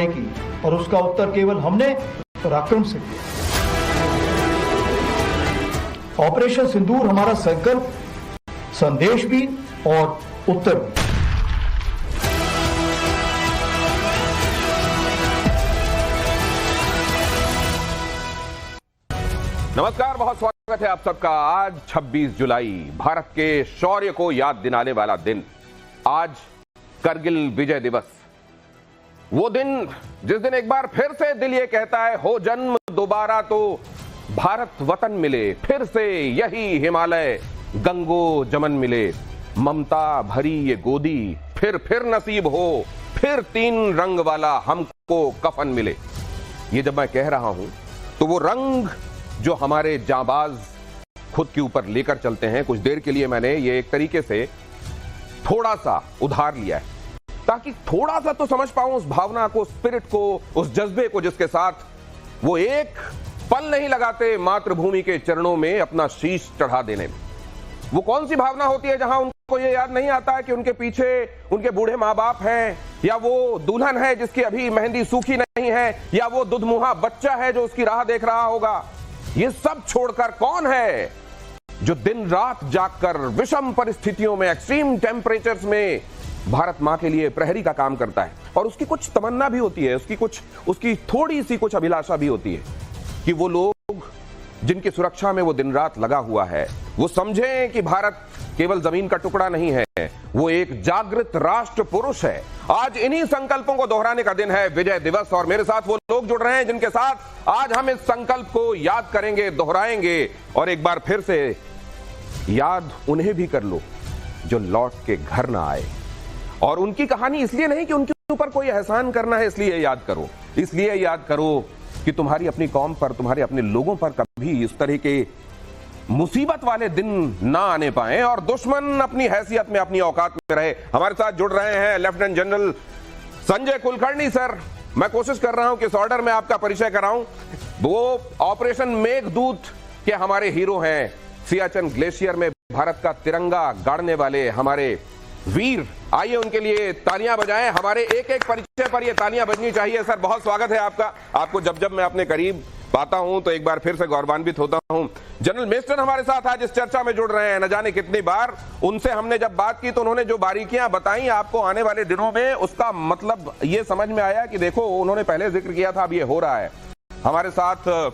की, और उसका उत्तर केवल हमने पराक्रम से दिया। ऑपरेशन सिंदूर हमारा संकल्प, संदेश भी और उत्तर भी। नमस्कार, बहुत स्वागत है आप सबका। आज 26 जुलाई, भारत के शौर्य को याद दिलाने वाला दिन। आज करगिल विजय दिवस, वो दिन जिस दिन एक बार फिर से दिल ये कहता है हो जन्म दोबारा तो भारत वतन मिले, फिर से यही हिमालय गंगो जमन मिले, ममता भरी ये गोदी फिर नसीब हो, फिर 3 रंग वाला हमको कफन मिले। ये जब मैं कह रहा हूं तो वो रंग जो हमारे जांबाज खुद के ऊपर लेकर चलते हैं, कुछ देर के लिए मैंने ये एक तरीके से थोड़ा सा उधार लिया है, ताकि थोड़ा सा तो समझ पाऊं उस भावना को, स्पिरिट को, उस जज्बे को जिसके साथ वो एक पल नहीं लगाते मातृभूमि के चरणों में अपना शीश चढ़ा देने में। वो कौन सी भावना होती है जहां उनको ये याद नहीं आता है कि उनके पीछे उनके बूढ़े माँ बाप हैं, या वो दुल्हन है जिसकी अभी मेहंदी सूखी नहीं है, या वो दुधमुहा बच्चा है जो उसकी राह देख रहा होगा। ये सब छोड़कर कौन है जो दिन रात जागकर विषम परिस्थितियों में, एक्सट्रीम टेम्परेचर्स में भारत मां के लिए प्रहरी का काम करता है। और उसकी कुछ तमन्ना भी होती है, उसकी थोड़ी सी कुछ अभिलाषा भी होती है कि वो लोग जिनकी सुरक्षा में वो दिन रात लगा हुआ है, वो समझें कि भारत केवल जमीन का टुकड़ा नहीं है, वो एक जागृत राष्ट्र पुरुष है। आज इन्हीं संकल्पों को दोहराने का दिन है, विजय दिवस। और मेरे साथ वो लोग जुड़ रहे हैं जिनके साथ आज हम इस संकल्प को याद करेंगे, दोहराएंगे, और एक बार फिर से याद उन्हें भी कर लो जो लौट के घर ना आए। और उनकी कहानी इसलिए नहीं कि उनके ऊपर कोई एहसान करना है इसलिए याद करो, इसलिए याद करो कि तुम्हारी अपनी कौम पर, तुम्हारे अपने लोगों पर कभी इस तरह के मुसीबत वाले दिन ना आने पाए और दुश्मन अपनी हैसियत में, अपनी औकात में रहे। हमारे साथ जुड़ रहे हैं lieutenant general Sanjay Kulkarni sir. मैं कोशिश कर रहा हूं कि इस ऑर्डर में आपका परिचय कराऊं। वो ऑपरेशन मेघदूत के हमारे हीरो हैं, सियाचिन ग्लेशियर में भारत का तिरंगा गाड़ने वाले हमारे वीर। आइए उनके लिए तालियां बजाएं। हमारे एक एक परिचय पर ये तालियां बजनी चाहिए। सर, बहुत स्वागत है आपका। आपको जब मैं अपने करीब पाता हूं तो एक बार फिर से गौरवान्वित होता हूं। जनरल मेस्टन हमारे साथ आज इस चर्चा में जुड़ रहे हैं। न जाने कितनी बार उनसे हमने जब बात की तो उन्होंने जो बारीकियां बताई आपको आने वाले दिनों में, उसका मतलब ये समझ में आया कि देखो, उन्होंने पहले जिक्र किया था, अब ये हो रहा है। हमारे साथ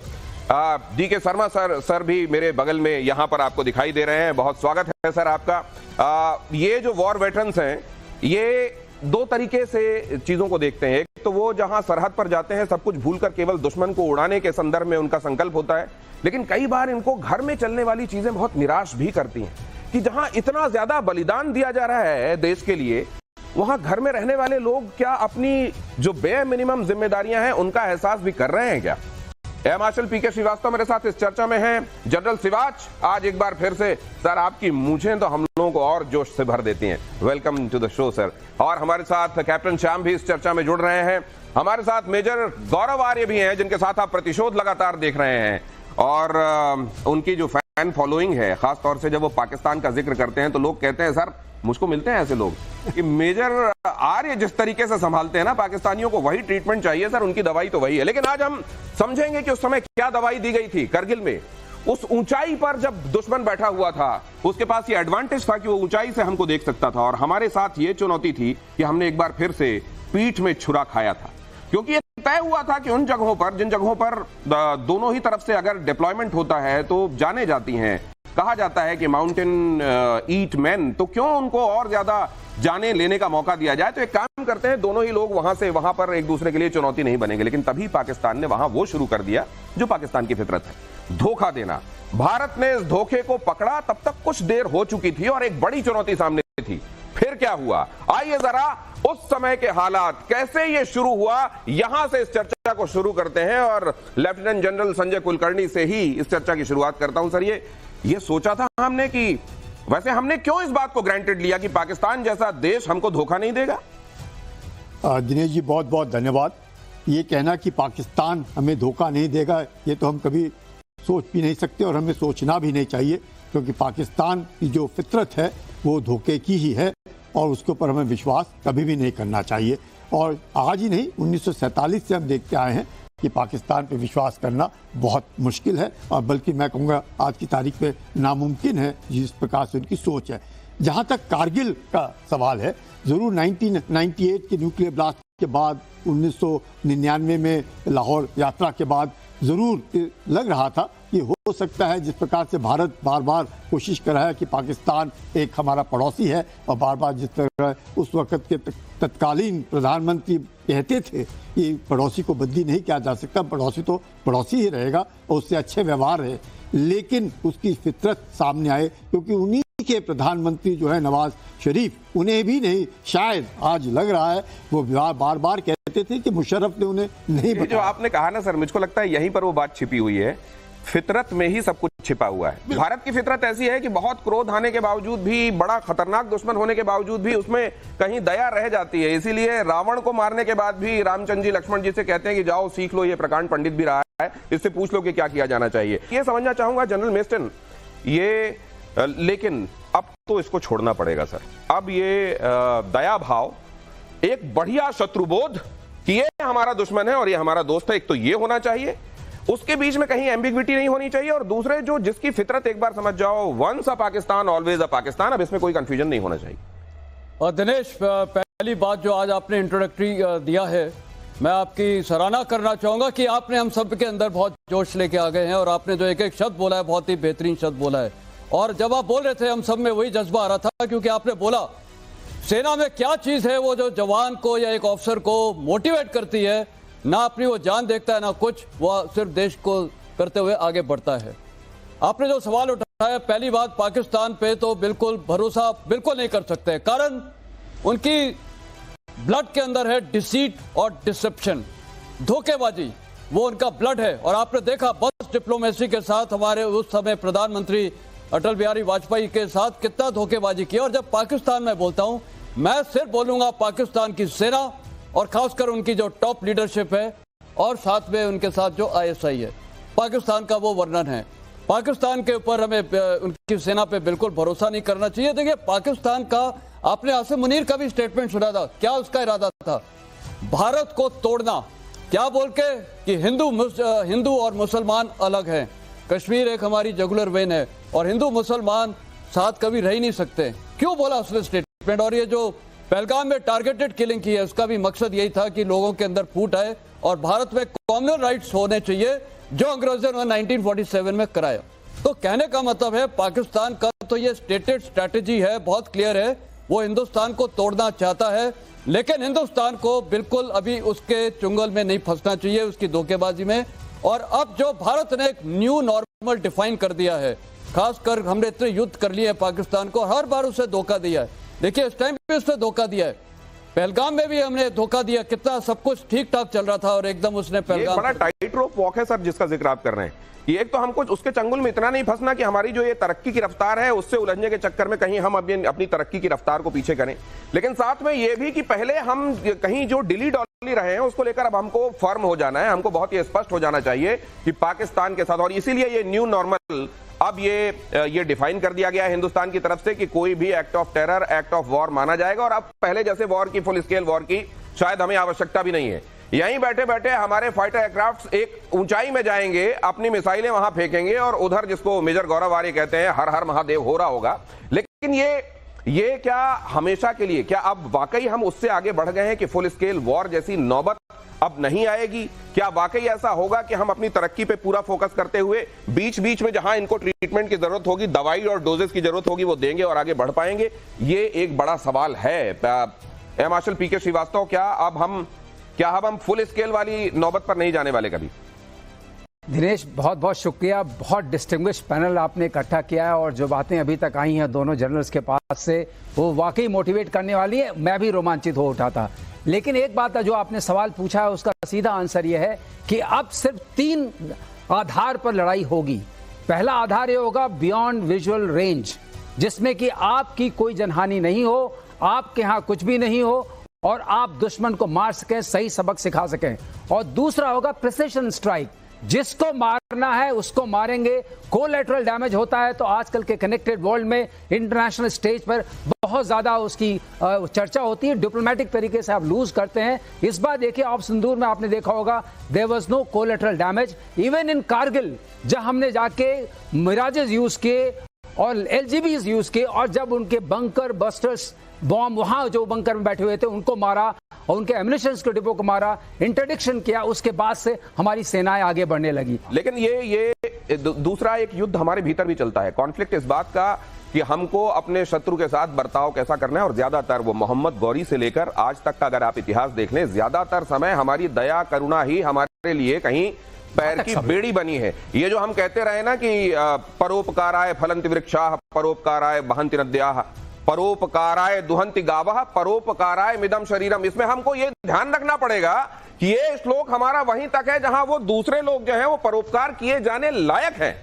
DK शर्मा सर भी मेरे बगल में यहां पर आपको दिखाई दे रहे हैं। बहुत स्वागत है सर आपका। ये जो वॉर वेटरन्स हैं, ये 2 तरीके से चीजों को देखते हैं। एक तो वो जहां सरहद पर जाते हैं सब कुछ भूलकर केवल दुश्मन को उड़ाने के संदर्भ में उनका संकल्प होता है, लेकिन कई बार इनको घर में चलने वाली चीजें बहुत निराश भी करती हैं कि जहां इतना ज्यादा बलिदान दिया जा रहा है देश के लिए, वहां घर में रहने वाले लोग क्या अपनी जो बे मिनिमम जिम्मेदारियां हैं उनका एहसास भी कर रहे हैं क्या? एयर मार्शल PK श्रीवास्तव मेरे साथ इस चर्चा में हैं। जनरल शिवाच, आज एक बार फिर से सर आपकी मूंछें तो हम लोगों को और जोश से भर देती हैं। Welcome to the show sir. और हमारे साथ कैप्टन श्याम भी इस चर्चा में जुड़ रहे हैं। हमारे साथ मेजर गौरव आर्य भी हैं जिनके साथ आप प्रतिशोध लगातार देख रहे हैं, और उनकी जो फैन फॉलोइंग है, खासतौर से जब वो पाकिस्तान का जिक्र करते हैं तो लोग कहते हैं सर, मुझको मिलते हैं ऐसे लोग कि मेजर आर्य जिस तरीके से संभालते हैं ना पाकिस्तानियों को, वही ट्रीटमेंट चाहिए सर, उनकी दवाई तो वही है। लेकिन आज हम समझेंगे कि उस समय क्या दवाई दी गई थी करगिल में। उस ऊंचाई पर जब दुश्मन बैठा हुआ था, उसके पास ये एडवांटेज था कि वो ऊंचाई से हमको देख सकता था, और हमारे साथ ये चुनौती थी कि हमने एक बार फिर से पीठ में छुरा खाया था, क्योंकि ये तय हुआ था कि उन जगहों पर जिन जगहों पर दोनों ही तरफ से अगर डिप्लॉयमेंट होता है तो जाने जाती हैं, कहा जाता है कि माउंटेन ईट मैन, तो क्यों उनको और ज्यादा जाने लेने का मौका दिया जाए। तो एक काम करते हैं, दोनों ही लोग वहां से वहां पर एक दूसरे के लिए चुनौती नहीं बनेंगे। लेकिन तभी पाकिस्तान ने वहां वो शुरू कर दिया जो पाकिस्तान की फितरत है, धोखा देना। भारत ने इस धोखे को पकड़ा, तब तक कुछ देर हो चुकी थी और एक बड़ी चुनौती सामने थी। फिर क्या हुआ, आइए जरा उस समय के हालात, कैसे ये शुरू हुआ, यहां से इस चर्चा को शुरू करते हैं। और लेफ्टिनेंट जनरल संजय कुलकर्णी से ही इस चर्चा की शुरुआत करता हूं। सर, ये सोचा था हमने कि, वैसे हमने क्यों इस बात को ग्रांटेड लिया कि पाकिस्तान जैसा देश हमको धोखा नहीं देगा? दिनेश जी, बहुत बहुत धन्यवाद। ये कहना कि पाकिस्तान हमें धोखा नहीं देगा, ये तो हम कभी सोच भी नहीं सकते और हमें सोचना भी नहीं चाहिए, क्योंकि पाकिस्तान की जो फितरत है वो धोखे की ही है और उसके ऊपर हमें विश्वास कभी भी नहीं करना चाहिए। और आज ही नहीं 1947 से हम देखते आए हैं कि पाकिस्तान पे विश्वास करना बहुत मुश्किल है और बल्कि मैं कहूँगा आज की तारीख पे नामुमकिन है जिस प्रकार से उनकी सोच है। जहाँ तक कारगिल का सवाल है, ज़रूर 1998 के न्यूक्लियर ब्लास्ट के बाद 1999 में लाहौर यात्रा के बाद ज़रूर लग रहा था कि हो सकता है जिस प्रकार से भारत बार बार कोशिश कर रहा है कि पाकिस्तान एक हमारा पड़ोसी है और बार बार जिस तरह उस वक़्त के तत्कालीन प्रधानमंत्री कहते थे कि पड़ोसी को बदली नहीं किया जा सकता, पड़ोसी तो पड़ोसी ही रहेगा और उससे अच्छे व्यवहार है, लेकिन उसकी फितरत सामने आए क्योंकि उन्हीं के प्रधानमंत्री जो है नवाज शरीफ, उन्हें भी नहीं शायद आज लग रहा है, वो बार बार कहते थे कि मुशर्रफ ने उन्हें नहीं बताया। जो आपने कहा ना सर, मुझको लगता है यहीं पर वो बात छिपी हुई है, फितरत में ही सब कुछ छिपा हुआ है। भारत की फितरत ऐसी है कि बहुत क्रोध आने के बावजूद भी, बड़ा खतरनाक दुश्मन होने के बावजूद भी उसमें कहीं दया रह जाती है। इसीलिए रावण को मारने के बाद भी रामचंद्र जी लक्ष्मण जी से कहते हैं कि जाओ सीख लो, ये प्रकांड पंडित भी रहा है, इससे पूछ लो कि क्या किया जाना चाहिए। ये समझना चाहूंगा जनरल मेस्टन, ये लेकिन अब तो इसको छोड़ना पड़ेगा सर। अब ये दया भाव, एक बढ़िया शत्रुबोध कि ये हमारा दुश्मन है और ये हमारा दोस्त है, एक तो ये होना चाहिए, उसके बीच में कहीं एम्बिग्विटी नहीं होनी चाहिए। और दूसरे जो जिसकी फितरत एक बार समझ जाओ, once a Pakistan always a Pakistan, अब इसमें कोई कंफ्यूजन नहीं होना चाहिए। और दिनेश, पहली बात जो आज आपने इंट्रोडक्टरी दिया है, मैं आपकी सराहना करना चाहूंगा कि आपने हम सब के अंदर बहुत जोश लेके आ गए हैं और आपने जो एक एक शब्द बोला है बहुत ही बेहतरीन शब्द बोला है। और जब आप बोल रहे थे हम सब में वही जज्बा आ रहा था, क्योंकि आपने बोला सेना में क्या चीज है वो जो जवान को या एक ऑफिसर को मोटिवेट करती है, ना अपनी वो जान देखता है ना कुछ, वो सिर्फ देश को करते हुए आगे बढ़ता है। आपने जो सवाल उठाया, पहली बात पाकिस्तान पे तो बिल्कुल भरोसा बिल्कुल नहीं कर सकते, कारण उनकी ब्लड के अंदर है डिसीट और डिसेप्शन, धोखेबाजी, वो उनका ब्लड है। और आपने देखा बस डिप्लोमेसी के साथ हमारे उस समय प्रधानमंत्री अटल बिहारी वाजपेयी के साथ कितना धोखेबाजी की। और जब पाकिस्तान में बोलता हूं, मैं सिर्फ बोलूंगा पाकिस्तान की सेना और खासकर उनकी जो टॉप लीडरशिप है और साथ में उनके साथ जो ISI है, पाकिस्तान का वो वर्णन है। पाकिस्तान के ऊपर हमें उनकी सेना पे बिल्कुल भरोसा नहीं करना चाहिए। देखिए पाकिस्तान का, आपने आसिम मुनीर का भी स्टेटमेंट सुना था, क्या उसका इरादा था? भारत को तोड़ना, क्या बोल के कि हिंदू और मुसलमान अलग हैं, कश्मीर एक हमारी जुगुलर वेन है और हिंदू मुसलमान साथ कभी रह ही नहीं सकते। क्यों बोला उसने स्टेटमेंट? और ये जो पहलगाम में टारगेटेड किलिंग की है, उसका भी मकसद यही था कि लोगों के अंदर फूट आए और भारत में कॉमनल राइट्स होने चाहिए जो अंग्रेजों ने 1947 में कराया। तो कहने का मतलब है पाकिस्तान का तो ये स्टेटेड स्ट्रैटेजी है, बहुत क्लियर है, वो हिंदुस्तान को तोड़ना चाहता है, लेकिन हिंदुस्तान को बिल्कुल अभी उसके चुंगल में नहीं फंसना चाहिए, उसकी धोखेबाजी में। और अब जो भारत ने एक न्यू नॉर्मल डिफाइन कर दिया है, खासकर हमने इतने युद्ध कर लिए पाकिस्तान को, हर बार उसे धोखा दिया है। देखिए इस टाइम पे उसने धोखा दिया है, पहलगाम में भी हमने धोखा दिया, कितना सब कुछ ठीक ठाक चल रहा था और एकदम उसने पहलगाम, बड़ा टाइट रोप वॉक है सर जिसका जिक्र आप कर रहे हैं। ये एक तो हमको उसके चंगुल में इतना नहीं फंसना कि हमारी जो ये तरक्की की रफ्तार है उससे उलझने के चक्कर में कहीं हम अपनी तरक्की की रफ्तार को पीछे करें, लेकिन साथ में ये भी कि पहले हम कहीं जो डिली डॉली रहे हैं उसको लेकर अब हमको फर्म हो जाना है, हमको बहुत ही स्पष्ट हो जाना चाहिए कि पाकिस्तान के साथ। और इसीलिए ये न्यू नॉर्मल अब ये डिफाइन कर दिया गया है हिंदुस्तान की तरफ से कि कोई भी act of terror, act of war माना जाएगा। और अब पहले जैसे वॉर की, फुल स्केल वॉर की शायद हमें आवश्यकता भी नहीं है। यहीं बैठे बैठे हमारे फाइटर एयरक्राफ्ट एक ऊंचाई में जाएंगे, अपनी मिसाइलें वहां फेंकेंगे और उधर जिसको मेजर गौरव आर्य कहते हैं हर हर महादेव हो रहा होगा। लेकिन ये क्या हमेशा के लिए, क्या अब वाकई हम उससे आगे बढ़ गए हैं कि फुल स्केल वॉर जैसी नौबत अब नहीं आएगी? क्या वाकई ऐसा होगा कि हम अपनी तरक्की पे पूरा फोकस करते हुए बीच बीच में जहां इनको ट्रीटमेंट की जरूरत होगी, दवाई और डोजेस की जरूरत होगी, वो देंगे और आगे बढ़ पाएंगे? ये एक बड़ा सवाल है। एयर मार्शल PK श्रीवास्तव, क्या अब हम फुल स्केल वाली नौबत पर नहीं जाने वाले कभी? दिनेश, बहुत बहुत शुक्रिया, बहुत डिस्टिंग्विश पैनल आपने इकट्ठा किया है और जो बातें अभी तक आई हैं दोनों जनरल्स के पास से, वो वाकई मोटिवेट करने वाली है। मैं भी रोमांचित हो उठा था। लेकिन एक बात जो आपने सवाल पूछा है उसका सीधा आंसर यह है कि अब सिर्फ 3 आधार पर लड़ाई होगी। पहला आधार ये होगा बियॉन्ड विजुअल रेंज, जिसमें कि आपकी कोई जनहानि नहीं हो, आपके यहाँ कुछ भी नहीं हो और आप दुश्मन को मार सकें, सही सबक सिखा सकें। और दूसरा होगा प्रिसिशन स्ट्राइक, जिसको मारना है उसको मारेंगे। कोलैटरल डैमेज होता है तो आजकल के कनेक्टेड वर्ल्ड में इंटरनेशनल स्टेज पर बहुत ज्यादा उसकी चर्चा होती है, डिप्लोमेटिक तरीके से आप लूज करते हैं। इस बार देखिए ऑपरेशन सिंदूर में आपने देखा होगा there was no collateral damage even in Kargil, जब हमने जाके मिराजेस यूज किए और LGBs यूज किए और जब उनके बंकर बस्टर्स बॉम्ब वहां जो बंकर में बैठे हुए थे उनको मारा और उनके एम्युनिशन के डिपो को मारा, इंटरडिक्शन किया, उसके बाद से हमारी सेनाएं आगे बढ़ने लगी। लेकिन ये दूसरा एक युद्ध हमारे भीतर भी चलता है, कॉन्फ्लिक्ट इस बात का कि हमको अपने शत्रु के साथ बर्ताव कैसा करना है। और ज्यादातर वो मोहम्मद गौरी से लेकर आज तक का अगर आप इतिहास देख लें, ज्यादातर समय हमारी दया करुणा ही हमारे लिए कहीं पैर की बेड़ी बनी है। ये जो हम कहते रहे ना कि परोपकाराय फलंति वृक्षाः परोपकाराय वहन्ति नद्याः परोपकाराय दुहन्ति गावः परोपकाराय मिदं शरीरम, इसमें हमको ये ध्यान रखना पड़ेगा कि ये श्लोक हमारा वहीं तक है जहां वो दूसरे लोग जो हैं वो परोपकार किए जाने लायक हैं।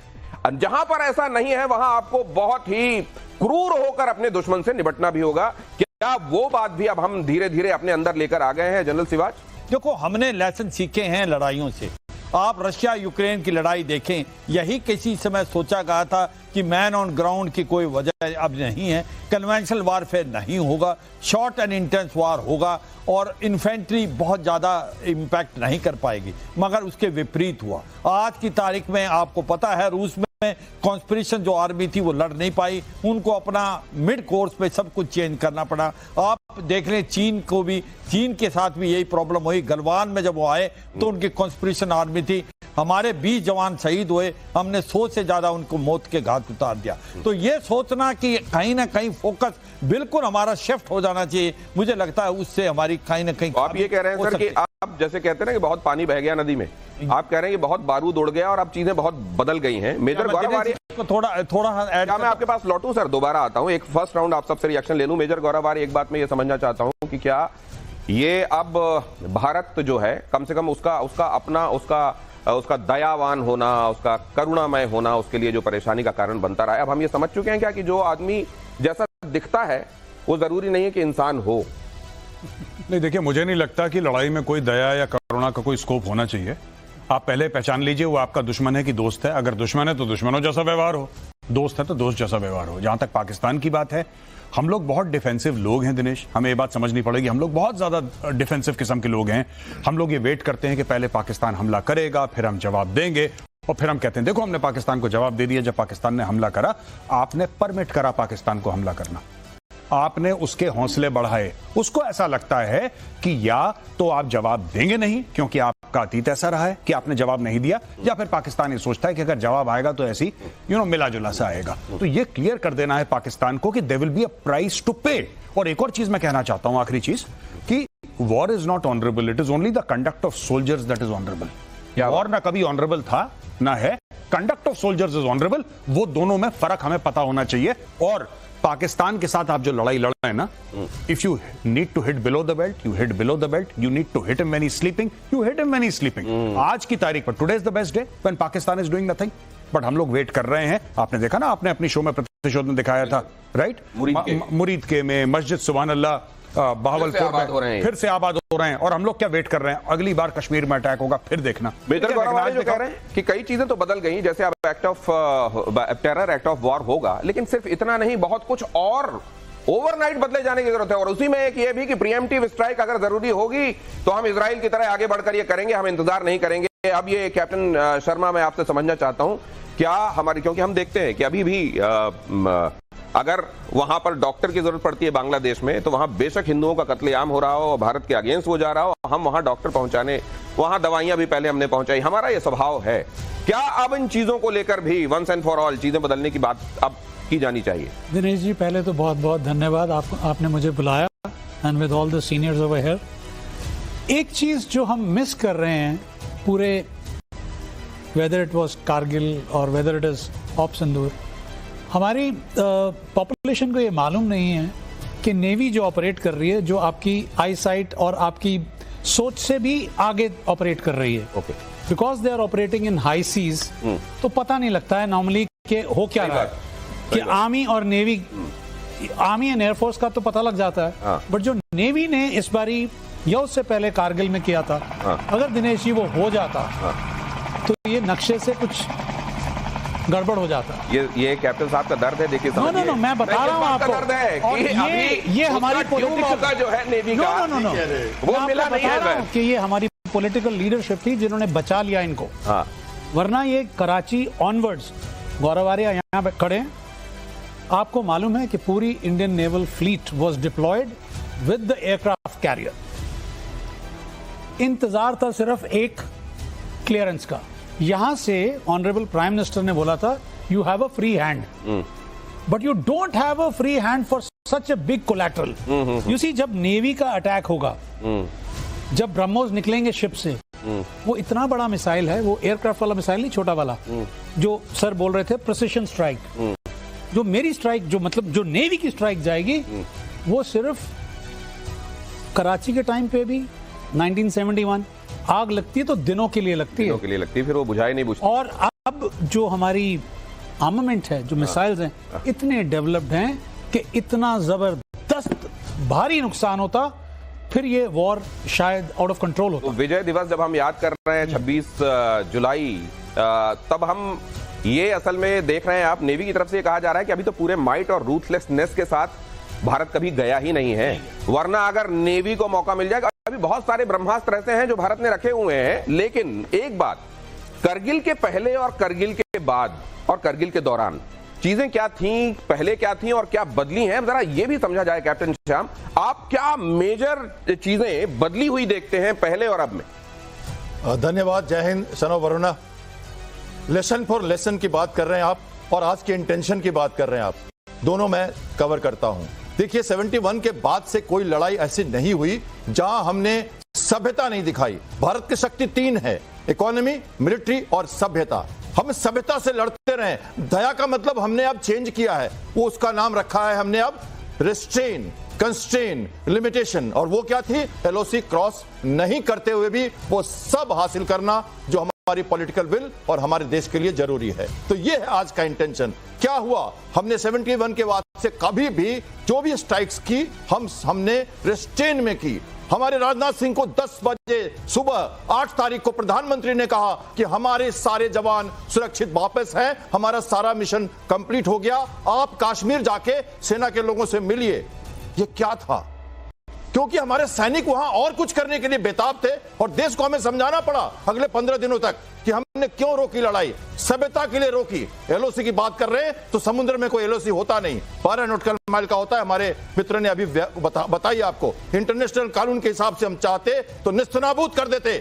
जहां पर ऐसा नहीं है वहां आपको बहुत ही क्रूर होकर अपने दुश्मन से निपटना भी होगा। क्या वो बात भी अब हम धीरे धीरे अपने अंदर लेकर आ गए हैं जनरल सिवाच? देखो, हमने लेसन सीखे हैं लड़ाइयों से। आप रशिया यूक्रेन की लड़ाई देखें, यही किसी समय सोचा गया था कि मैन ऑन ग्राउंड की कोई वजह अब नहीं है, कन्वेंशनल वारफेयर नहीं होगा, शॉर्ट एंड इंटेंस वार होगा और इन्फेंट्री बहुत ज़्यादा इम्पैक्ट नहीं कर पाएगी, मगर उसके विपरीत हुआ। आज की तारीख में आपको पता है रूस में कॉन्स्पिरेशन जो आर्मी थी वो लड़ नहीं पाई, उनको अपना मिड कोर्स पे सब कुछ चेंज करना पड़ा। आप देख लें चीन को भी, चीन के साथ भी यही प्रॉब्लम हुई। गलवान में जब वो आए तो उनकी कॉन्स्पिरेशन आर्मी थी, हमारे 20 जवान शहीद हुए, हमने 100 से ज्यादा उनको मौत के घाट उतार दिया। तो ये सोचना कि कहीं ना कहीं फोकस बिल्कुल हमारा शिफ्ट हो जाना चाहिए, मुझे लगता है उससे हमारी कहीं ना कहीं। आप ये कह रहे हैं सर कि आप जैसे कहते हैं ना कि बहुत पानी बह गया नदी में, आप कह रहे हैं कि बहुत बारूद उड़ गया और अब चीजें बहुत बदल गई हैं। मेजर गौरव आर्य को थोड़ा क्या मैं आपके पास लौटूं सर, दोबारा आता हूं, एक फर्स्ट राउंड आप सबसे रिएक्शन ले लूं। मेजर गौरव आर्य, एक बात मैं ये समझना चाहता हूं कि क्या ये अब भारत जो है कम से कम उसका अपना उसका दयावान होना, उसका करुणामय होना, उसके लिए जो परेशानी का कारण बनता रहा है, अब हम ये समझ चुके हैं क्या कि जो आदमी जैसा दिखता है वो जरूरी नहीं है कि इंसान हो? नहीं, देखिए, मुझे नहीं लगता कि लड़ाई में कोई दया या करुणा का कोई स्कोप होना चाहिए। आप पहले पहचान लीजिए वो आपका दुश्मन है कि दोस्त है। अगर दुश्मन है तो दुश्मनों जैसा व्यवहार हो, दोस्त है तो दोस्त जैसा व्यवहार हो। जहां तक पाकिस्तान की बात है, हम लोग बहुत डिफेंसिव लोग हैं दिनेश, हमें ये बात समझनी पड़ेगी। हम लोग बहुत ज्यादा डिफेंसिव किस्म के लोग हैं। हम लोग ये वेट करते हैं कि पहले पाकिस्तान हमला करेगा, फिर हम जवाब देंगे, और फिर हम कहते हैं देखो हमने पाकिस्तान को जवाब दे दिया। जब पाकिस्तान ने हमला करा, आपने परमिट करा पाकिस्तान को हमला करना, आपने उसके हौसले बढ़ाए। उसको ऐसा लगता है कि या तो आप जवाब देंगे नहीं क्योंकि आपका अतीत ऐसा रहा है कि आपने जवाब नहीं दिया, या फिर पाकिस्तान ये सोचता है कि अगर जवाब आएगा तो ऐसी मिला जुला सा आएगा। तो ये क्लियर कर देना है पाकिस्तान को कि there will be a price to pay. और एक और चीज मैं कहना चाहता हूं, आखिरी चीज, कि war is not honourable, it is only the conduct of soldiers that is honourable. War ना कभी ऑनरेबल था ना है, conduct of soldiers is honourable. वो दोनों में फर्क हमें पता होना चाहिए। और पाकिस्तान के साथ आप जो लड़ाई लड़ रहे हैं ना, if you need to hit below the belt, you hit below the belt. You need to hit him when he is sleeping, you hit him when he is sleeping. आज की तारीख पर today is the best day when Pakistan is doing nothing, but हम लोग wait कर रहे हैं। आपने देखा ना, आपने अपनी शो में प्रतिशोध में दिखाया था, राइट, मुरीद के में मस्जिद सुभान अल्लाह बहावलपुर में फिर से आबाद हो रहे हैं, और हम लोग क्या वेट कर रहे हैं, अगली बार कश्मीर में अटैक होगा, फिर देखना। मेजर गौरव आर्य जो कह रहे हैं कि कई चीजें तो बदल गई, जैसे अब act of terror, act of war होगा, लेकिन सिर्फ इतना नहीं, बहुत कुछ और ओवरनाइट बदले जाने की जरूरत है। और उसी में एक ये भी कि प्रीएम्प्टिव स्ट्राइक अगर जरूरी होगी तो हम इजराइल की तरह आगे बढ़कर ये करेंगे, हम इंतजार नहीं करेंगे। अब ये कैप्टन शर्मा, मैं आपसे समझना चाहता हूं, क्या हमारी, क्योंकि हम देखते हैं कि अभी भी अगर वहां पर डॉक्टर की जरूरत पड़ती है बांग्लादेश में, तो वहां बेशक हिंदुओं का कत्लेआम हो रहा हो, भारत के अगेंस्ट हो जा रहा हो, हम वहां डॉक्टर पहुंचाने, वहां दवाइयां भी पहले हमने पहुंचाई, हमारा ये स्वभाव है। क्या अब इन चीजों को लेकर भी वंस एंड फॉर ऑल चीजें बदलने की बात अब की जानी चाहिए? दिनेश जी, पहले तो बहुत बहुत धन्यवाद, आपने मुझे बुलाया, and with all the seniors over here. एक चीज जो हम मिस कर रहे हैं पूरे, वेदर इट वाज कारगिल और वेदर इट इज ऑपरेशन सिंदूर, हमारी पॉपुलेशन को ये मालूम नहीं है कि नेवी जो ऑपरेट कर रही है, जो आपकी आई साइट और आपकी सोच से भी आगे ऑपरेट कर रही है, because they are operating in high seas, तो पता नहीं लगता है नॉर्मली कि हो क्या रहा है। कि आर्मी और नेवी, आर्मी एंड एयरफोर्स का तो पता लग जाता है, बट जो नेवी ने इस बारी या उससे पहले कारगिल में किया था, अगर दिनेश जी वो हो जाता तो ये नक्शे से कुछ गड़बड़ हो जाता है। ये कैप्टन साहब का दर्द है, देखिए समझिए। नो, मैं बता रहा हूं आपको। दर्द है और ये हमारी पॉलिटिकल जो है नेवी का वो मिला नहीं है कि ये हमारी पॉलिटिकल लीडरशिप थी जिन्होंने बचा लिया इनको। हाँ। वरना ये कराची ऑनवर्ड्स, गौरव आर्या यहाँ पे खड़े हैं, आपको मालूम है कि पूरी Indian naval fleet was deployed with the aircraft carrier. इंतजार था सिर्फ एक क्लियरेंस का। यहां से ऑनरेबल प्राइम मिनिस्टर ने बोला था you have a free hand, but you don't have a free hand for such a big collateral. You see, जब नेवी का अटैक होगा, जब ब्रह्मोस निकलेंगे शिप से, वो इतना बड़ा मिसाइल है, वो एयरक्राफ्ट वाला मिसाइल नहीं, छोटा वाला जो सर बोल रहे थे प्रिसिशन स्ट्राइक, जो मेरी स्ट्राइक, जो मतलब जो नेवी की स्ट्राइक जाएगी, वो सिर्फ कराची के टाइम पे भी 1971 आग लगती है तो दिनों के लिए लगती है, फिर वो बुझाई नहीं बुझती। और अब जो हमारी आर्मामेंट है, जो मिसाइल्स हैं, इतने डेवलप्ड हैं कि इतना जबरदस्त भारी नुकसान होता, फिर ये वॉर शायद आउट ऑफ कंट्रोल होता। तो विजय दिवस जब हम याद कर रहे हैं 26 जुलाई, तब हम ये असल में देख रहे हैं, आप नेवी की तरफ से कहा जा रहा है कि अभी तो पूरे माइट और रूथलेसनेस के साथ भारत कभी गया ही नहीं है, वरना अगर नेवी को मौका मिल जाएगा, अभी बहुत सारे ब्रह्मास्त्र ऐसे हैं जो भारत ने रखे हुए हैं। लेकिन एक बात, करगिल के पहले और करगिल के बाद और करगिल के दौरान चीजें क्या थीं, पहले क्या थीं और क्या बदली हैं, जरा ये भी समझा जाए। कैप्टन श्याम, आप क्या मेजर चीजें बदली हुई देखते हैं पहले और अब में? धन्यवाद, जय हिंद, सनो वरुणा। लेसन फॉर लेसन की बात कर रहे हैं आप, और आज के इंटेंशन की बात कर रहे हैं आप, दोनों मैं कवर करता हूं। देखिए, 71 के बाद से कोई लड़ाई ऐसी नहीं हुई जहां हमने सभ्यता नहीं दिखाई। भारत की शक्ति 3 है, इकोनॉमी, मिलिट्री और सभ्यता। हम सभ्यता से लड़ते रहे। दया का मतलब हमने अब चेंज किया है, वो उसका नाम रखा है हमने अब रिस्ट्रेन, कंस्ट्रेन, लिमिटेशन। और वो क्या थी? एलओसी क्रॉस नहीं करते हुए भी वो सब हासिल करना जो हमारी पॉलिटिकल विल और हमारे देश के लिए जरूरी है। तो ये है आज का इंटेंशन। क्या हुआ? हमने 71 के बाद से कभी भी जो भी स्ट्राइक्स की, हमने रिस्ट्रेन में की। हमारे राजनाथ सिंह को 10 बजे सुबह 8 तारीख को प्रधानमंत्री ने कहा कि हमारे सारे जवान सुरक्षित वापस हैं, हमारा सारा मिशन कंप्लीट हो गया, आप कश्मीर जाके सेना के लोगों से मिलिए। ये क्या था? क्योंकि हमारे सैनिक वहां और कुछ करने के लिए बेताब थे और देश को हमें समझाना पड़ा अगले 15 दिनों तक कि हमने क्यों रोकी लड़ाई। सभ्यता के लिए रोकी। एलओसी की बात कर रहे हैं तो समुद्र में कोई एलओसी होता नहीं, 12 नॉटिकल माइल का होता है। हमारे मित्र ने अभी बताई आपको। इंटरनेशनल कानून के हिसाब से हम चाहते तो निस्तनाबूद कर देते।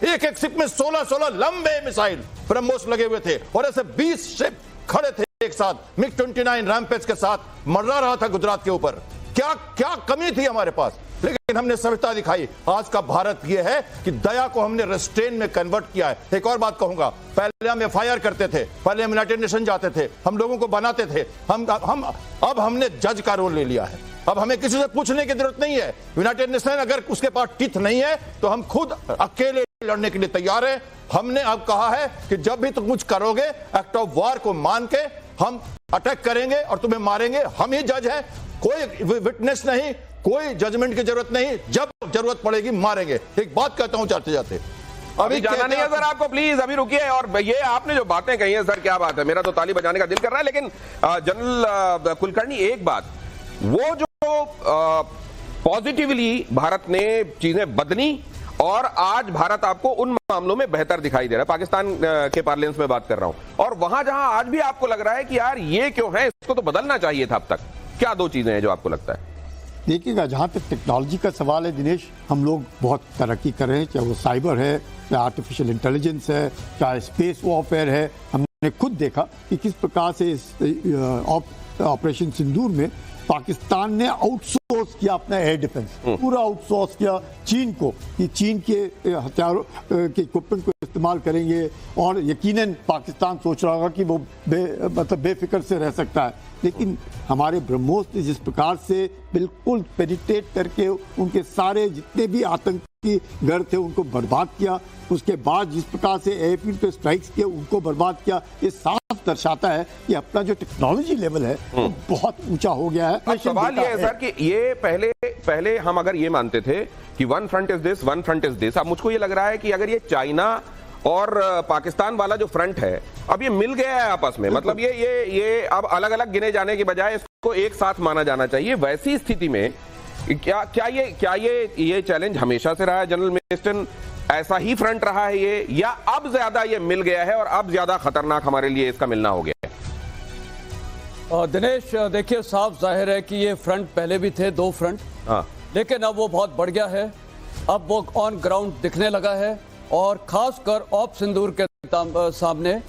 एक शिप में 16 लंबे मिसाइल ब्रह्मोस लगे हुए थे और ऐसे 20 शिप खड़े थे एक साथ, मिग 29 रैम्पेज के साथ मर्रा रहा था गुजरात के ऊपर। क्या कमी थी हमारे पास? लेकिन हमने सभ्यता दिखाई। आज का भारत यह है कि दया को हमने रेस्ट्रेन में कन्वर्ट किया है। एक और बात कहूंगा, पहले हम एफआईआर करते थे, पहले हम यूनाइटेड नेशन जाते थे, हम लोगों को बनाते थे। अब हमने जज का रोल ले लिया है। अब हमें किसी से पूछने की जरूरत नहीं है। यूनाइटेड नेशन अगर उसके पास टीथ नहीं है तो हम खुद अकेले लड़ने के लिए तैयार है। हमने अब कहा है कि जब भी तुम कुछ करोगे, एक्ट ऑफ वॉर को मान के हम अटैक करेंगे और तुम्हें मारेंगे। हम ही जज हैं, कोई विटनेस नहीं, कोई जजमेंट की जरूरत नहीं। जब जरूरत पड़ेगी मारेंगे। एक बात कहता हूं जाते जाते, अभी जाना नहीं है सर आपको, प्लीज अभी रुकिए। और ये आपने जो बातें कही हैं सर, क्या बात है, मेरा तो ताली बजाने का दिल कर रहा है। लेकिन जनरल कुलकर्णी, एक बात, वो जो पॉजिटिवली भारत ने चीजें बदली और आज भारत आपको उन मामलों में बेहतर दिखाई दे रहा है, पाकिस्तान के पार्लियामेंट में बात कर रहा हूं, और वहां जहां आज भी आपको लग रहा है कि यार ये क्यों है, इसको तो बदलना चाहिए था अब तक, क्या 2 चीजें हैं जो आपको लगता है? देखिएगा, जहाँ तक टेक्नोलॉजी का सवाल है दिनेश, हम लोग बहुत तरक्की कर रहे हैं, चाहे वो साइबर है, चाहे आर्टिफिशियल इंटेलिजेंस है, चाहे स्पेस वॉरफेयर है। हमने खुद देखा कि किस प्रकार से इस ऑपरेशन सिंदूर में पाकिस्तान ने आउटसोर्स किया अपना एयर डिफेंस, पूरा आउटसोर्स किया चीन को, कि चीन के हथियारों के इक्विपमेंट को इस्तेमाल करेंगे। और यकीनन पाकिस्तान सोच रहा होगा कि वो बेफिक्र से रह सकता है। लेकिन हमारे ब्रह्मोस ने जिस प्रकार से बिल्कुल पेनिट्रेट करके उनके सारे जितने भी आतंकी घर थे उनको बर्बाद किया, उसके बाद जिस प्रकार से एयरफील्ड पे स्ट्राइक्स किए उनको बर्बाद किया, ये साफ दर्शाता है कि अपना जो टेक्नोलॉजी लेवल है वो बहुत ऊंचा हो गया है। अब सवाल ये है सर कि ये पहले हम अगर ये मानते थे कि one front is this, one front is this, अब मुझको ये लग रहा है कि अगर ये चाइना और पाकिस्तान वाला जो फ्रंट है अब ये मिल गया है आपस में, मतलब ये अब अलग अलग गिने जाने की बजाय इसको एक साथ माना जाना चाहिए। वैसी स्थिति में क्या ये चैलेंज हमेशा से रहा है जनरल मिस्टन, ऐसा ही फ्रंट रहा है ये, या अब ज्यादा ये मिल गया है और अब ज्यादा खतरनाक हमारे लिए इसका मिलना हो गया है? दिनेश देखिए, साफ जाहिर है कि ये फ्रंट पहले भी थे, 2 फ्रंट, लेकिन अब वो बहुत बढ़ गया है। अब वो ऑन ग्राउंड दिखने लगा है और खासकर ऑप सिंदूर के सामने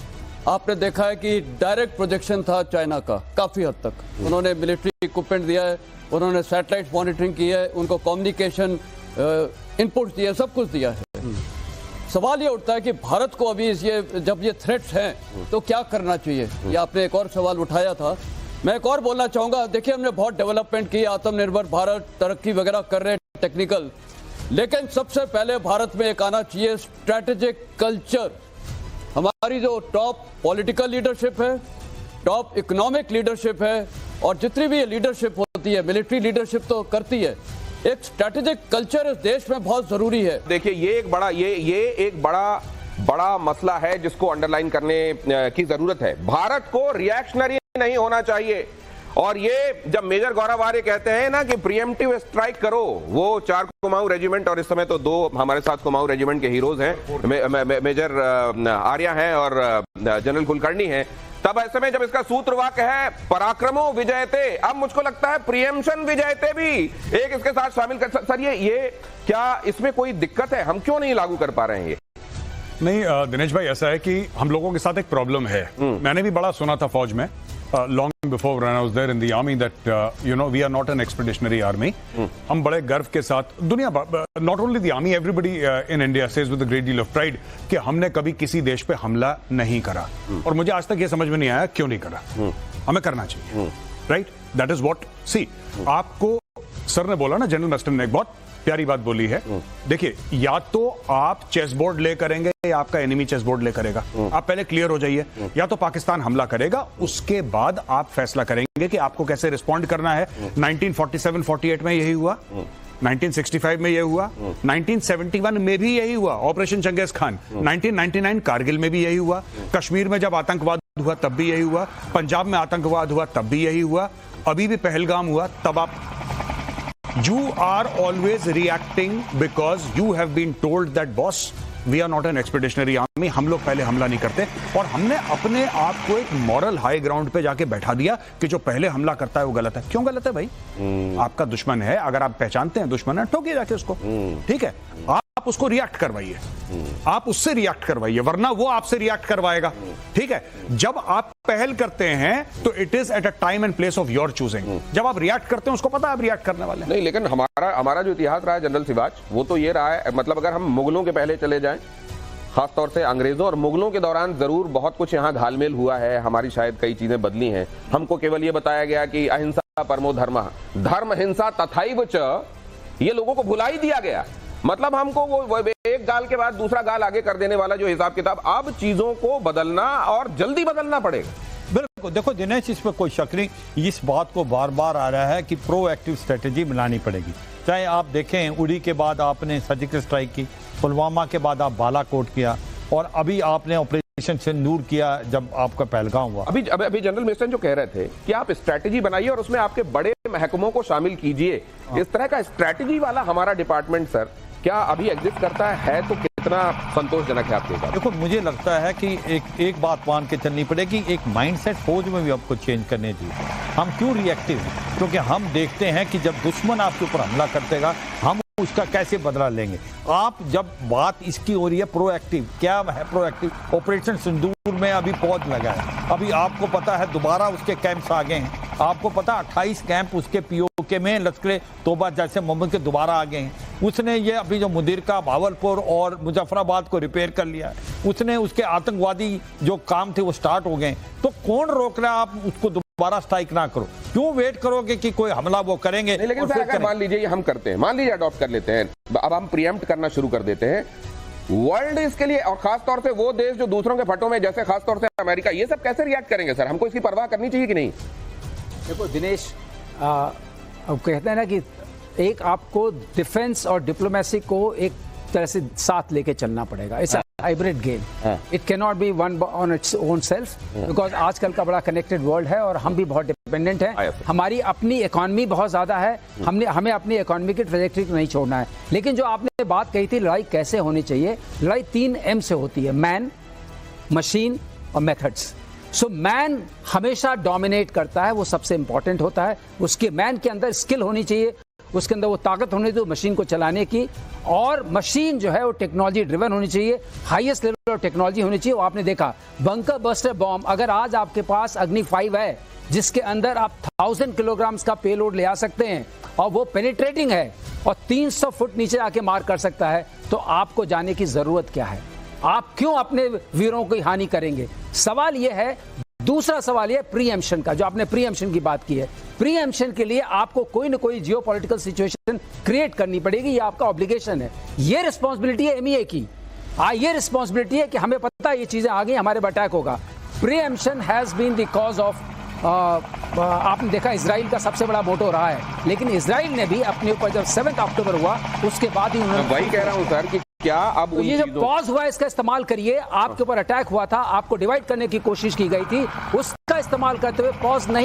आपने देखा है कि डायरेक्ट प्रोजेक्शन था चाइना का। काफी हद तक उन्होंने मिलिट्री इक्विपमेंट दिया है, उन्होंने सैटेलाइट मॉनिटरिंग की है, उनको कम्युनिकेशन इनपुट दिया, सब कुछ दिया है। सवाल ये उठता है कि भारत को अभी जब ये थ्रेट्स हैं तो क्या करना चाहिए। ये आपने एक और सवाल उठाया था, मैं एक और बोलना चाहूंगा। देखिए, हमने बहुत डेवलपमेंट की, आत्मनिर्भर भारत, तरक्की वगैरह कर रहे हैं टेक्निकल, लेकिन सबसे पहले भारत में एक आना चाहिए स्ट्रैटेजिक कल्चर। हमारी जो टॉप पॉलिटिकल लीडरशिप है, टॉप इकोनॉमिक लीडरशिप है, और जितनी भी लीडरशिप होती है, मिलिट्री लीडरशिप तो करती है, एक स्ट्रैटेजिक कल्चर इस देश में बहुत जरूरी है। देखिए, ये एक बड़ा मसला है जिसको अंडरलाइन करने की जरूरत है। भारत को रिएक्शनरी नहीं होना चाहिए, और ये जब मेजर गौरव आर्य कहते हैं ना कि प्रीएम्प्टिव स्ट्राइक करो, वो 4 कुमाऊं रेजिमेंट और इस समय तो 2 हमारे साथ कुमाऊं रेजिमेंट के हीरोज हैं, मेजर आर्य हैं और जनरल कुलकर्णी हैं, तब ऐसे में जब इसका सूत्र वाक्य है पराक्रमो विजयते, अब मुझको लगता है प्रियम्पशन विजयते भी एक इसके साथ शामिल कर। सर, ये क्या इसमें कोई दिक्कत है? हम क्यों नहीं लागू कर पा रहे हैं ये? नहीं दिनेश भाई, ऐसा है कि हम लोगों के साथ एक प्रॉब्लम है। मैंने भी बड़ा सुना था फौज में long before when I was there in the army that we are not an expeditionary army. हम बड़े गर्व के साथ दुनिया, not only the army, everybody in India says with a great deal of pride कि हमने कभी किसी देश पे हमला नहीं करा, और मुझे आज तक ये समझ में नहीं आया क्यों नहीं करा। हमें करना चाहिए, राइट? दैट इज व्हाट, सी, आपको सर ने बोला ना, जनरल मस्टन ने एक बहुत प्यारी बात बोली है। देखिए, या तो आप चेस बोर्ड ले करेंगे या आपका एनिमी चेस बोर्ड ले करेगा। आप पहले क्लियर हो जाइए, या तो पाकिस्तान हमला करेगा, उसके बाद आप फैसला करेंगे कि आपको कैसे रिस्पॉन्ड करना है। 1947-48 में यही हुआ, 1965 में यही हुआ, 1971 में भी यही हुआ, ऑपरेशन चंगेज खान, 1999 कारगिल में भी यही हुआ, कश्मीर में जब आतंकवाद हुआ तब भी यही हुआ, पंजाब में आतंकवाद हुआ तब भी यही हुआ, अभी भी पहलगाम हुआ तब आप You are always reacting because you have been told that boss, we are not an expeditionary army. हम लोग पहले हमला नहीं करते, और हमने अपने आप को एक मॉरल हाई ग्राउंड पे जाके बैठा दिया कि जो पहले हमला करता है वो गलत है। क्यों गलत है भाई? आपका दुश्मन है, अगर आप पहचानते हैं दुश्मन है, ठोकिए जाके उसको, ठीक है? आप उसको रिएक्ट करवाइए, आप उससे रिएक्ट करवाइए, वरना वो आपसे रिएक्ट करवाएगा, ठीक है? जब आप पहल करते हैं तो it is at a time and place of your choosing. जब आप रिएक्ट करते हैं उसको पता है आप रिएक्ट करने वाले हैं। नहीं, लेकिन हमारा जो इतिहास रहा है जनरल सिवाच, वो तो ये रहा है, मतलब अगर हम मुगलों के पहले चले जाएं, खासतौर से अंग्रेजों और मुगलों के दौरान जरूर बहुत कुछ यहाँ घालमेल हुआ है, हमारी शायद कई चीजें बदली हैं। हमको केवल ये बताया गया कि अहिंसा परमो धर्मः, धर्म हिंसा तथैव च, ये लोगों को भुला ही दिया गया। मतलब हमको वो एक गाल के बाद दूसरा गाल आगे कर देने वाला जो हिसाब किताब, अब चीजों को बदलना और जल्दी बदलना पड़ेगा। बिल्कुल, देखो दिनेश, इस पर कोई शक नहीं, इस बात को बार बार आ रहा है कि प्रोएक्टिव स्ट्रेटेजी बनानी पड़ेगी। चाहे आप देखें, उड़ी के बाद आपने सर्जिकल स्ट्राइक की, पुलवामा के बाद आप बालाकोट किया, और अभी आपने ऑपरेशन सिंदूर किया जब आपका पहलगाम हुआ। अभी जनरल मिस्टन जो कह रहे थे कि आप स्ट्रैटेजी बनाइए और उसमें आपके बड़े महकमों को शामिल कीजिए, इस तरह का स्ट्रैटेजी वाला हमारा डिपार्टमेंट सर क्या अभी एग्जिस्ट करता है तो कितना संतोषजनक है आपके साथ? देखो, मुझे लगता है कि एक बात मान के चलनी पड़ेगी, एक माइंडसेट फौज में भी आपको चेंज करने चाहिए। हम क्यों रिएक्टिव हैं? क्योंकि हम देखते हैं कि जब दुश्मन आपके ऊपर हमला करतेगा, हम उसका कैसे बदला लेंगे। आप जब बात इसकी हो रही है प्रोएक्टिव, क्या है प्रोएक्टिव? ऑपरेशन सिंदूर में अभी पौध लगा है, अभी आपको पता है दोबारा उसके कैंप्स आ गए हैं, आपको पता 28 कैंप उसके पीओके में लश्कर तोबा जैसे मोहम्मद के दोबारा आ गए हैं। उसने ये अभी जो मुदीर का भावलपुर और मुजफ्फराबाद को रिपेयर कर लिया है, उसने उसके आतंकवादी जो काम थे वो स्टार्ट हो गए। तो कौन रोक रहा है आप उसको दोबारा स्ट्राइक ना करो? क्यों वेट करोगे कि कोई हमला वो करेंगे? नहीं, लेकिन अगर मान लीजिए हम करते हैं, मान लीजिए अडॉप्ट कर लेते हैं, अब हम प्रीएम्प्ट करना शुरू कर देते हैं, वर्ल्ड इसके लिए, और खासतौर से वो देश जो दूसरों के फटों में, जैसे खासतौर से अमेरिका, ये सब कैसे रिएक्ट करेंगे सर? हमको इसकी परवाह करनी चाहिए कि नहीं? देखो दिनेश, अब कहते हैं ना कि एक आपको डिफेंस और डिप्लोमेसी को एक तरह से साथ लेके चलना पड़ेगा। It's hybrid game, it can not be one on its own self, because आजकल का बड़ा कनेक्टेड वर्ल्ड है और हम भी बहुत डिपेंडेंट हैं। हमारी अपनी इकोनॉमी बहुत ज्यादा है, हमें अपनी इकोनॉमी की ट्रैजेक्टरी को नहीं छोड़ना है। लेकिन जो आपने बात कही थी लड़ाई कैसे होनी चाहिए, लड़ाई 3 M से होती है, मैन, मशीन और मेथड्स। सो मैन हमेशा डोमिनेट करता है, वो सबसे इंपॉर्टेंट होता है। उसके मैन के अंदर स्किल होनी चाहिए, उसके अंदर वो ताकत होनी चाहिए मशीन को चलाने की, और मशीन जो है वो टेक्नोलॉजी ड्रिवन होनी चाहिए, हाईएस्ट लेवल ऑफ टेक्नोलॉजी होनी चाहिए। वो आपने देखा बंकर बस्टर बॉम्ब, अगर आज आपके पास अग्नि 5 है जिसके अंदर आप 1000 किलोग्राम्स का पेलोड ले आ सकते हैं और वो पेनिट्रेटिंग है और 300 फुट नीचे आके मार कर सकता है, तो आपको जाने की जरूरत क्या है? आप क्यों अपने वीरों की हानि करेंगे? सवाल यह है। दूसरा सवाल यह प्रीएम्पशन का, जो आपने प्रीएम्पशन की बात की है। प्रीएम्पशन के लिए आपको कोई ना कोई जियोपॉलिटिकल सिचुएशन क्रिएट करनी पड़ेगी, ये आपका ऑब्लिगेशन है। ये रिस्पांसिबिलिटी है MEA की। ये रिस्पांसिबिलिटी है कि हमें पता है ये चीजें आ गई, हमारे पर अटैक होगा। Preemption has been the cause of, आपने देखा इजराइल का सबसे बड़ा मोटो रहा है, लेकिन इजराइल ने भी अपने ऊपर जब 7 अक्टूबर हुआ उसके बाद ही उन्होंने, वही कह रहा हूं सर कि क्या अब ये जो पॉज हुआ इसका इस्तेमाल करिए। आपके ऊपर अटैक हुआ था, आपको डिवाइड करने की कोशिश की गई थी, उसका इस्तेमाल करते हुए पॉज नहीं